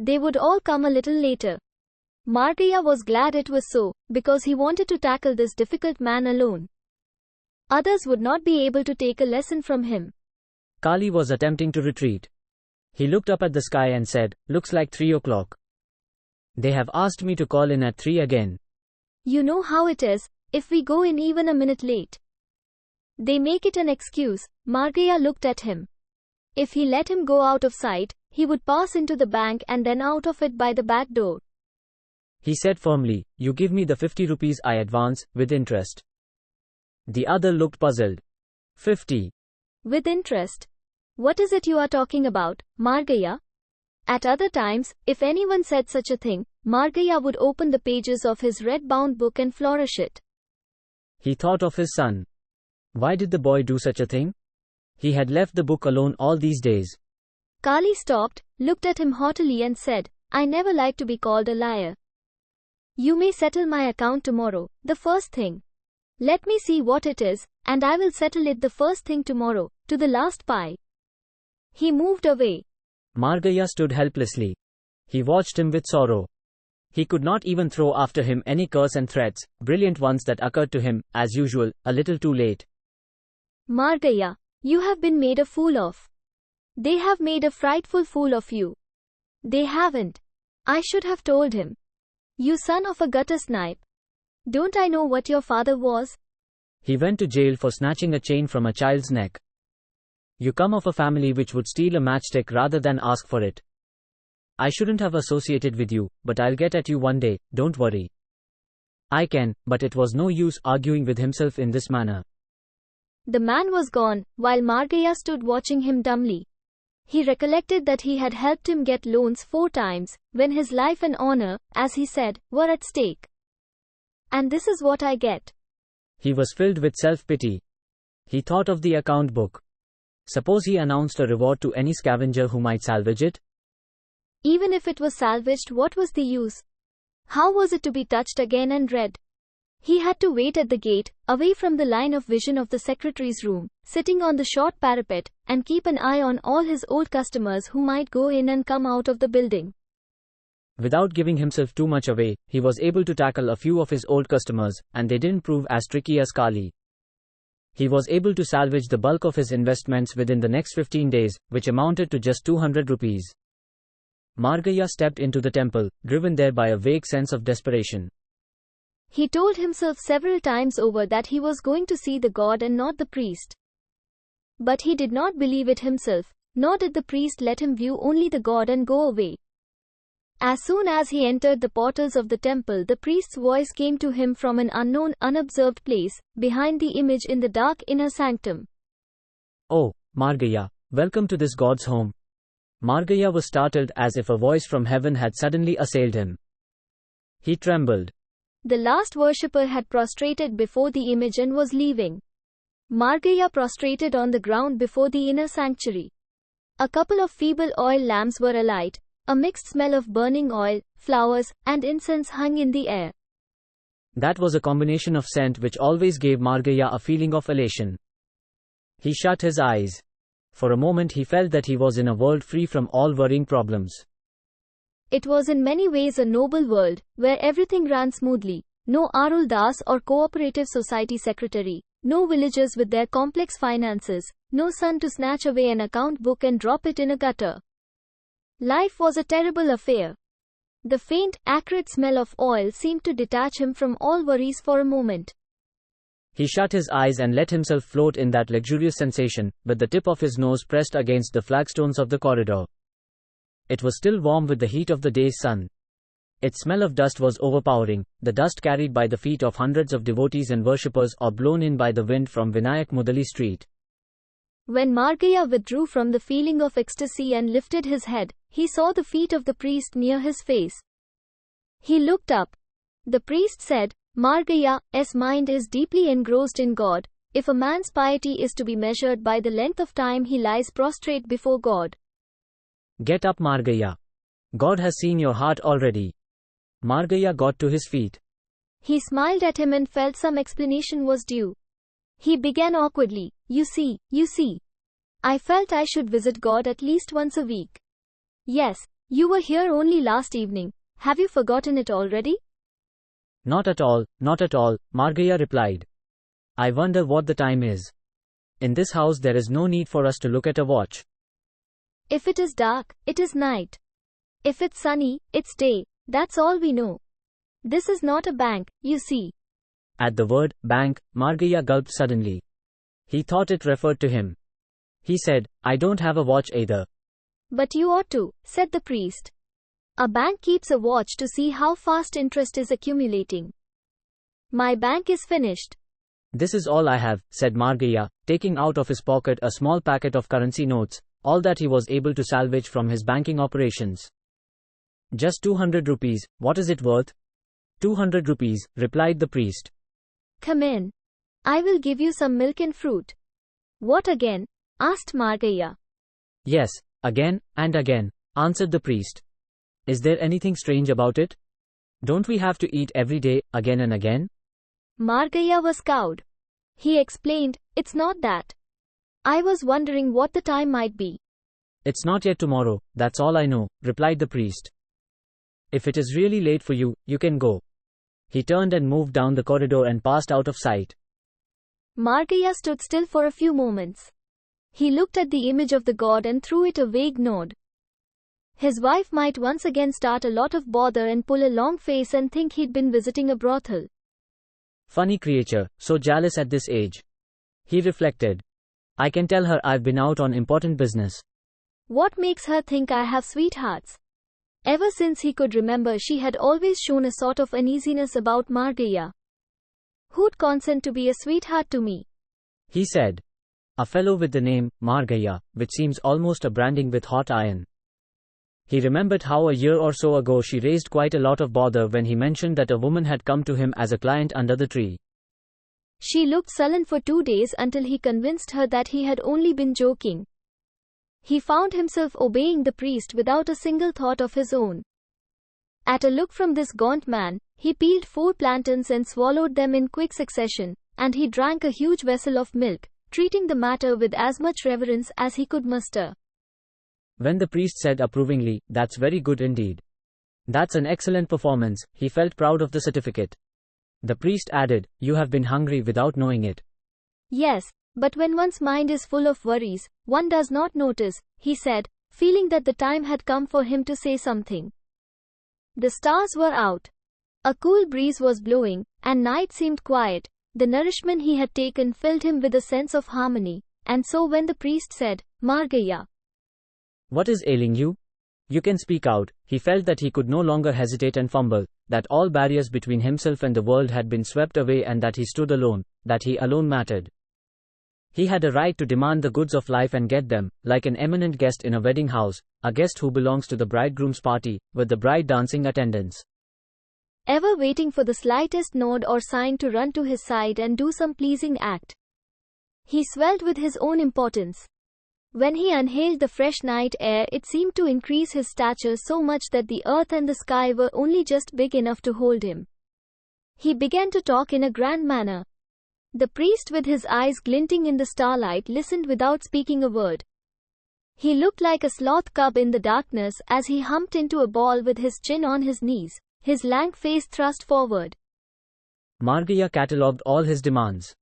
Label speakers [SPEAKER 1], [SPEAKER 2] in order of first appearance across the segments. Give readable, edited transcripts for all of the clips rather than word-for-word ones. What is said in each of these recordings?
[SPEAKER 1] They would all come a little later. Margaya was glad it was so, because he wanted to tackle this difficult man alone. Others would not be able to take a lesson from him.
[SPEAKER 2] Kali was attempting to retreat. He looked up at the sky and said, "Looks like 3 o'clock. They have asked me to call in at 3 again.
[SPEAKER 1] You know how it is, if we go in even a minute late. They make it an excuse." Margaya looked at him. If he let him go out of sight, he would pass into the bank and then out of it by the back door.
[SPEAKER 2] He said firmly, "You give me the 50 rupees I advance, with interest." The other looked puzzled. 50.
[SPEAKER 1] With interest? What is it you are talking about, Margaya? At other times, if anyone said such a thing, Margaya would open the pages of his red-bound book and flourish it.
[SPEAKER 2] He thought of his son. Why did the boy do such a thing? He had left the book alone all these days.
[SPEAKER 1] Kali stopped, looked at him haughtily and said, "I never like to be called a liar. You may settle my account tomorrow, the first thing. Let me see what it is, and I will settle it the first thing tomorrow, to the last pi." He moved away.
[SPEAKER 2] Margaya stood helplessly. He watched him with sorrow. He could not even throw after him any curse and threats, brilliant ones that occurred to him, as usual, a little too late.
[SPEAKER 1] Margaya, you have been made a fool of. They have made a frightful fool of you. They haven't. I should have told him. You son of a gutter snipe. Don't I know what your father was?
[SPEAKER 2] He went to jail for snatching a chain from a child's neck. You come of a family which would steal a matchstick rather than ask for it. I shouldn't have associated with you, but I'll get at you one day, don't worry. I can, but it was no use arguing with himself in this manner.
[SPEAKER 1] The man was gone, while Margaya stood watching him dumbly. He recollected that he had helped him get loans 4 times, when his life and honor, as he said, were at stake. And this is what I get.
[SPEAKER 2] He was filled with self-pity. He thought of the account book. Suppose he announced a reward to any scavenger who might salvage it?
[SPEAKER 1] Even if it was salvaged, what was the use? How was it to be touched again and read? He had to wait at the gate, away from the line of vision of the secretary's room, sitting on the short parapet, and keep an eye on all his old customers who might go in and come out of the building.
[SPEAKER 2] Without giving himself too much away, he was able to tackle a few of his old customers, and they didn't prove as tricky as Kali. He was able to salvage the bulk of his investments within the next 15 days, which amounted to just 200 rupees. Margaya stepped into the temple, driven there by a vague sense of desperation.
[SPEAKER 1] He told himself several times over that he was going to see the god and not the priest. But he did not believe it himself, nor did the priest let him view only the god and go away. As soon as he entered the portals of the temple, the priest's voice came to him from an unknown, unobserved place, behind the image in the dark inner sanctum.
[SPEAKER 2] "Oh, Margaya, welcome to this god's home." Margaya was startled as if a voice from heaven had suddenly assailed him. He trembled.
[SPEAKER 1] The last worshipper had prostrated before the image and was leaving. Margaya prostrated on the ground before the inner sanctuary. A couple of feeble oil lamps were alight. A mixed smell of burning oil, flowers, and incense hung in the air.
[SPEAKER 2] That was a combination of scent which always gave Margaya a feeling of elation. He shut his eyes. For a moment he felt that he was in a world free from all worrying problems.
[SPEAKER 1] It was in many ways a noble world, where everything ran smoothly. No Arul Das or cooperative society secretary, no villagers with their complex finances, no son to snatch away an account book and drop it in a gutter. Life was a terrible affair. The faint, acrid smell of oil seemed to detach him from all worries for a moment.
[SPEAKER 2] He shut his eyes and let himself float in that luxurious sensation, with the tip of his nose pressed against the flagstones of the corridor. It was still warm with the heat of the day's sun. Its smell of dust was overpowering, the dust carried by the feet of hundreds of devotees and worshippers or blown in by the wind from Vinayak Mudali Street.
[SPEAKER 1] When Margaya withdrew from the feeling of ecstasy and lifted his head, he saw the feet of the priest near his face. He looked up. The priest said, "Margaya's mind is deeply engrossed in God. If a man's piety is to be measured by the length of time he lies prostrate before God."
[SPEAKER 2] "Get up, Margaya. God has seen your heart already." Margaya got to his feet.
[SPEAKER 1] He smiled at him and felt some explanation was due. He began awkwardly, You see. I felt I should visit God at least once a week. Yes, You were here only last evening. Have you forgotten it already?
[SPEAKER 2] Not at all, not at all, Margaya replied. I wonder what the time is. In this house there is no need for us to look at a watch.
[SPEAKER 1] If it is dark, it is night. If it's sunny, it's day. That's all we know. This is not a bank, you see.
[SPEAKER 2] At the word, bank, Margaya gulped suddenly. He thought it referred to him. He said, I don't have a watch either.
[SPEAKER 1] But you ought to, said the priest. A bank keeps a watch to see how fast interest is accumulating. My bank is finished.
[SPEAKER 2] This is all I have, said Margaya, taking out of his pocket a small packet of currency notes, all that he was able to salvage from his banking operations. Just 200 rupees, what is it worth? 200 rupees, replied the priest.
[SPEAKER 1] Come in. I will give you some milk and fruit. What again? Asked Margaya.
[SPEAKER 2] Yes, again, and again, answered the priest. Is there anything strange about it? Don't we have to eat every day, again and again?
[SPEAKER 1] Margaya was cowed. He explained, it's not that. I was wondering what the time might be.
[SPEAKER 2] It's not yet tomorrow, that's all I know, replied the priest. If it is really late for you, you can go. He turned and moved down the corridor and passed out of sight.
[SPEAKER 1] Margaya stood still for a few moments. He looked at the image of the god and threw it a vague nod. His wife might once again start a lot of bother and pull a long face and think he'd been visiting a brothel.
[SPEAKER 2] Funny creature, so jealous at this age. He reflected. I can tell her I've been out on important business.
[SPEAKER 1] What makes her think I have sweethearts? Ever since he could remember, she had always shown a sort of uneasiness about Margaya. Who'd consent to be a sweetheart to me?
[SPEAKER 2] He said. A fellow with the name, Margaya, which seems almost a branding with hot iron. He remembered how a year or so ago she raised quite a lot of bother when he mentioned that a woman had come to him as a client under the tree.
[SPEAKER 1] She looked sullen for 2 days until he convinced her that he had only been joking. He found himself obeying the priest without a single thought of his own. At a look from this gaunt man, he peeled 4 plantains and swallowed them in quick succession, and he drank a huge vessel of milk, treating the matter with as much reverence as he could muster.
[SPEAKER 2] When the priest said approvingly, that's very good indeed. That's an excellent performance, he felt proud of the certificate. The priest added, you have been hungry without knowing it.
[SPEAKER 1] Yes, but when one's mind is full of worries, one does not notice, he said, feeling that the time had come for him to say something. The stars were out. A cool breeze was blowing, and night seemed quiet. The nourishment he had taken filled him with a sense of harmony, and so when the priest said, Margaya,
[SPEAKER 2] what is ailing you? You can speak out. He felt that he could no longer hesitate and fumble, that all barriers between himself and the world had been swept away and that he stood alone, that he alone mattered. He had a right to demand the goods of life and get them, like an eminent guest in a wedding house, a guest who belongs to the bridegroom's party, with the bride dancing attendants. Ever
[SPEAKER 1] waiting for the slightest nod or sign to run to his side and do some pleasing act. He swelled with his own importance. When he inhaled the fresh night air, it seemed to increase his stature so much that the earth and the sky were only just big enough to hold him. He began to talk in a grand manner. The priest, with his eyes glinting in the starlight, listened without speaking a word. He looked like a sloth cub in the darkness as he humped into a ball with his chin on his knees, his lank face thrust forward.
[SPEAKER 2] Margaya catalogued all his demands.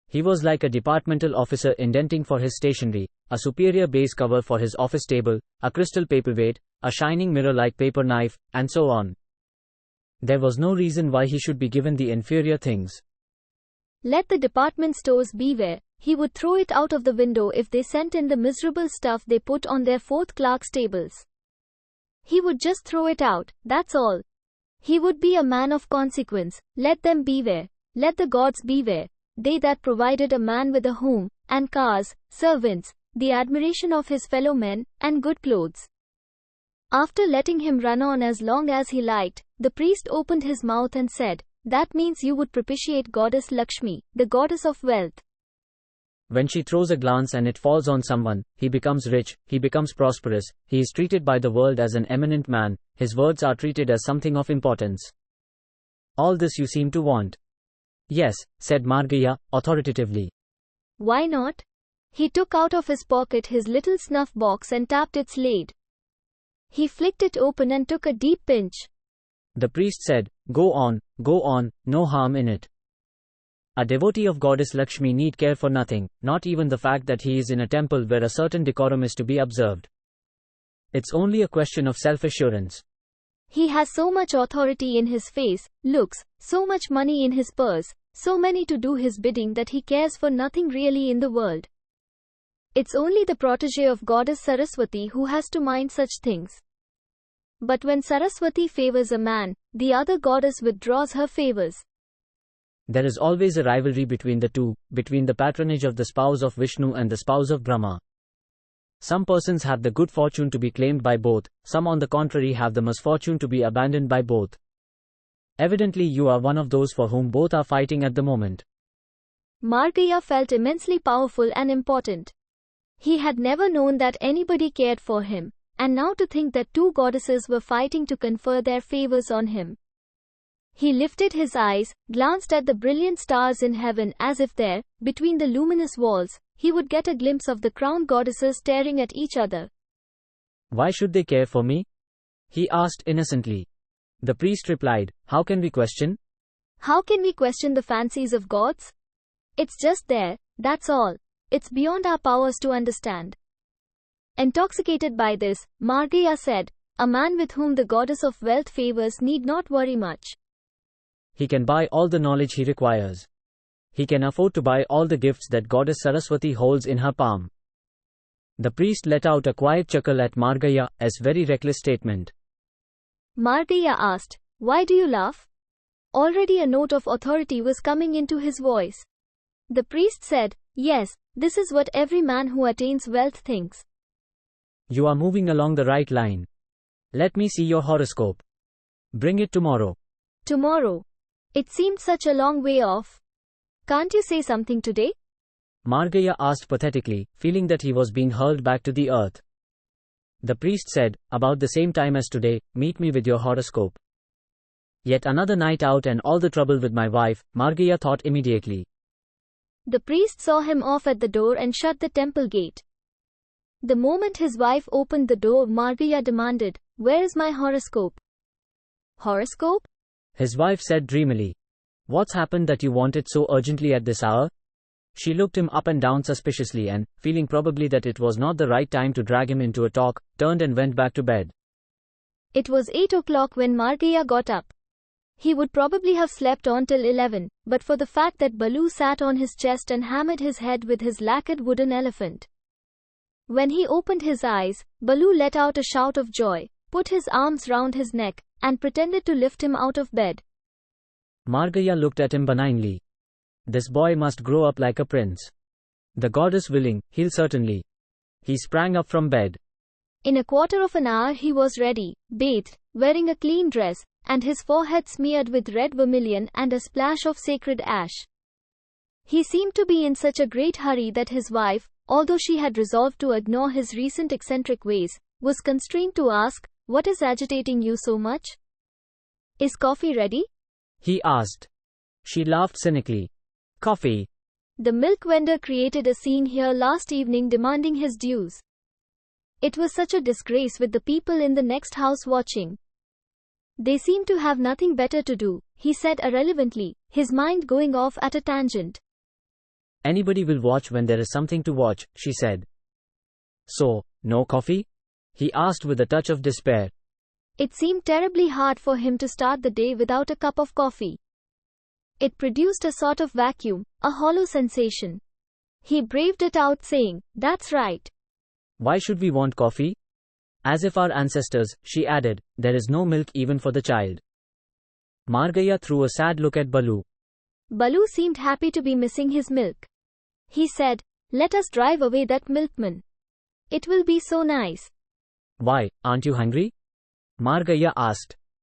[SPEAKER 2] He was like a departmental officer indenting for his stationery, a superior base cover for his office table, a crystal paperweight, a shining mirror-like paper knife, and so on. There was no reason why he should be given the inferior things. Let the department stores beware, he would throw it out of the window if they sent in the miserable stuff they put on their 4th clerk's tables. He would just throw it out, that's all. He would be a man of consequence. Let them beware. Let the gods beware. They that provided a man with a home, and cars, servants, the admiration of his fellow men, and good clothes. After letting him run on as long as he liked, the priest opened his mouth and said, that means you would propitiate Goddess Lakshmi, the goddess of wealth. When she throws a glance and it falls on someone, he becomes rich, he becomes prosperous, he is treated by the world as an eminent man, his words are treated as something of importance. All this you seem to want. Yes, said Margaya, authoritatively. Why not? He took out of his pocket his little snuff box and tapped its lid.
[SPEAKER 1] He flicked it open and took a deep pinch.
[SPEAKER 2] The priest said, go on, no harm in it. A devotee of goddess Lakshmi need care for nothing, not even the fact that he is in a temple where a certain decorum is to be observed. It's only a question of self-assurance.
[SPEAKER 1] He has so much authority in his face, looks, so much money in his purse, so many to do his bidding that he cares for nothing really in the world. It's only the protege of goddess Saraswati who has to mind such things. But when Saraswati favors a man, the other goddess withdraws her favors.
[SPEAKER 2] There is always a rivalry between the two, between the patronage of the spouse of Vishnu and the spouse of Brahma. Some persons have the good fortune to be claimed by both, some on the contrary have the misfortune to be abandoned by both. Evidently you are one of those for whom both are fighting at the moment.
[SPEAKER 1] Margaya felt immensely powerful and important. He had never known that anybody cared for him, and now to think that two goddesses were fighting to confer their favors on him. He lifted his eyes, glanced at the brilliant stars in heaven as if there, between the luminous walls, he would get a glimpse of the crowned goddesses staring at each other.
[SPEAKER 2] Why should they care for me? He asked innocently. The priest replied, how can we question?
[SPEAKER 1] How can we question the fancies of gods? It's just there, that's all. It's beyond our powers to understand. Intoxicated by this, Margaya said, a man with whom the goddess of wealth favors need not worry much.
[SPEAKER 2] He can buy all the knowledge he requires. He can afford to buy all the gifts that goddess Saraswati holds in her palm. The priest let out a quiet chuckle at Margaya's very reckless statement.
[SPEAKER 1] Margaya asked, why do you laugh? Already a note of authority was coming into his voice. The priest said, yes, this is what every man who attains wealth thinks.
[SPEAKER 2] You are moving along the right line. Let me see your horoscope. Bring it tomorrow.
[SPEAKER 1] Tomorrow? It seemed such a long way off. Can't you say something today?
[SPEAKER 2] Margaya asked pathetically, feeling that he was being hurled back to the earth. The priest said, about the same time as today, meet me with your horoscope. Yet another night out and all the trouble with my wife, Margaya thought immediately.
[SPEAKER 1] The priest saw him off at the door and shut the temple gate. The moment his wife opened the door, Margaya demanded, where is my horoscope? Horoscope?
[SPEAKER 2] His wife said dreamily. What's happened that you want it so urgently at this hour? She looked him up and down suspiciously and, feeling probably that it was not the right time to drag him into a talk, turned and went back to bed.
[SPEAKER 1] It was 8 o'clock when Margaya got up. He would probably have slept on till 11, but for the fact that Balu sat on his chest and hammered his head with his lacquered wooden elephant. When he opened his eyes, Balu let out a shout of joy, put his arms round his neck, and pretended to lift him out of bed.
[SPEAKER 2] Margaya looked at him benignly. This boy must grow up like a prince. The goddess willing, he'll certainly. He sprang up from bed.
[SPEAKER 1] In a quarter of an hour he was ready, bathed, wearing a clean dress, and his forehead smeared with red vermilion and a splash of sacred ash. He seemed to be in such a great hurry that his wife, although she had resolved to ignore his recent eccentric ways, was constrained to ask, what is agitating you so much? Is coffee ready?
[SPEAKER 2] He asked. She laughed cynically. Coffee.
[SPEAKER 1] The milk vendor created a scene here last evening demanding his dues. It was such a disgrace with the people in the next house watching. They seem to have nothing better to do, he said irrelevantly, his mind going off at a tangent.
[SPEAKER 2] Anybody will watch when there is something to watch, she said. So, no coffee? He asked with a touch of despair.
[SPEAKER 1] It seemed terribly hard for him to start the day without a cup of coffee. It produced a sort of vacuum, a hollow sensation. He braved it out saying, that's right.
[SPEAKER 2] Why should we want coffee? As if our ancestors, she added, there is no milk even for the child. Margaya threw a sad look at Balu.
[SPEAKER 1] Balu seemed happy to be missing his milk. He said, let us drive away that milkman. It will be so nice.
[SPEAKER 2] Why, aren't you hungry? Margaya asked.